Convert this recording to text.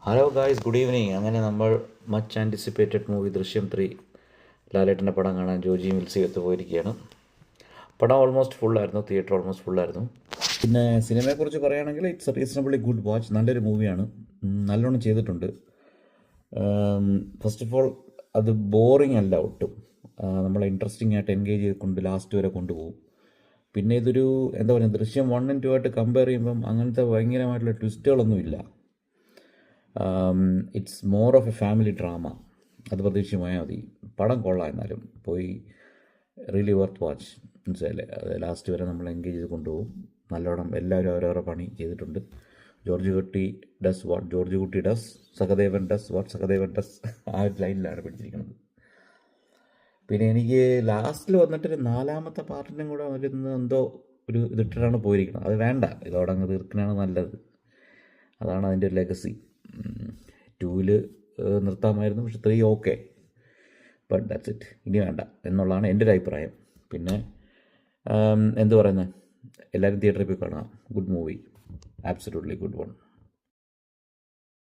Hello guys, good evening. അങ്ങനെ നമ്മൾ much anticipated movie ദൃശ്യം 3 ലാലേട്ടൻ്റെ പടം കാണാൻ ജോജി മിൽസി പോയിരിക്കുകയാണ്. പടം ഓൾമോസ്റ്റ് ഫുള്ളായിരുന്നു, തിയേറ്റർ ഓൾമോസ്റ്റ് ഫുള്ളായിരുന്നു. പിന്നെ സിനിമയെക്കുറിച്ച് പറയുകയാണെങ്കിൽ it's A reasonably good watch. നല്ലൊരു മൂവിയാണ്, നല്ലോണം ചെയ്തിട്ടുണ്ട്. ഫസ്റ്റ് ഓഫ് ഓൾ അത് ബോറിംഗ് അല്ല ഒട്ടും. നമ്മളെ ഇൻട്രസ്റ്റിംഗ് ആയിട്ട് എൻഗേജ് ചെയ്തുകൊണ്ട് ലാസ്റ്റ് വരെ കൊണ്ടുപോകും. പിന്നെ ഇതൊരു എന്താ പറയുക, ദൃശ്യം 1 and 2 ആയിട്ട് കമ്പയർ ചെയ്യുമ്പം അങ്ങനത്തെ ഭയങ്കരമായിട്ടുള്ള ട്വിസ്റ്റുകളൊന്നുമില്ല. It's more of a family drama. അത് പ്രതീക്ഷിച്ച് പോയാൽ മതി. പടം കൊള്ളാം, എന്നാലും പോയി റിയലി വർത്ത് വാച്ച്. മനസ്സിലായില്ലേ? അത് ലാസ്റ്റ് വരെ നമ്മൾ എൻഗേജ് ചെയ്ത് കൊണ്ടുപോകും. നല്ലോണം എല്ലാവരും അവരവരുടെ പണി ചെയ്തിട്ടുണ്ട്. ജോർജ് കുട്ടി ഡസ് വാട്ട് ജോർജ് കുട്ടി does, Sahadevan does what Sahadevan does. ആ ഒരു ലൈനിലാണ് പിടിച്ചിരിക്കുന്നത്. പിന്നെ എനിക്ക് ലാസ്റ്റിൽ വന്നിട്ടൊരു 4ാമത്തെ പാർട്ടിനും കൂടെ വരുന്ന എന്തോ ഒരു ഇതിട്ടിട്ടാണ് പോയിരിക്കുന്നത്. അത് വേണ്ട, ഇതോടെ അങ്ങ് തീർക്കണതാണ് നല്ലത്. അതാണ് അതിൻ്റെ ഒരു ലെഗസി. 2 നിർത്താമായിരുന്നു, പക്ഷെ 3 ഓക്കെ, ബട്ട് ദാറ്റ്സ് ഇറ്റ്. ഇനി വേണ്ട എന്നുള്ളതാണ് എൻ്റെ ഒരു അഭിപ്രായം. പിന്നെ എന്ത് പറയുന്നത്, എല്ലാവരും തിയേറ്ററിൽ പോയി കാണാം. Good movie, absolutely good one.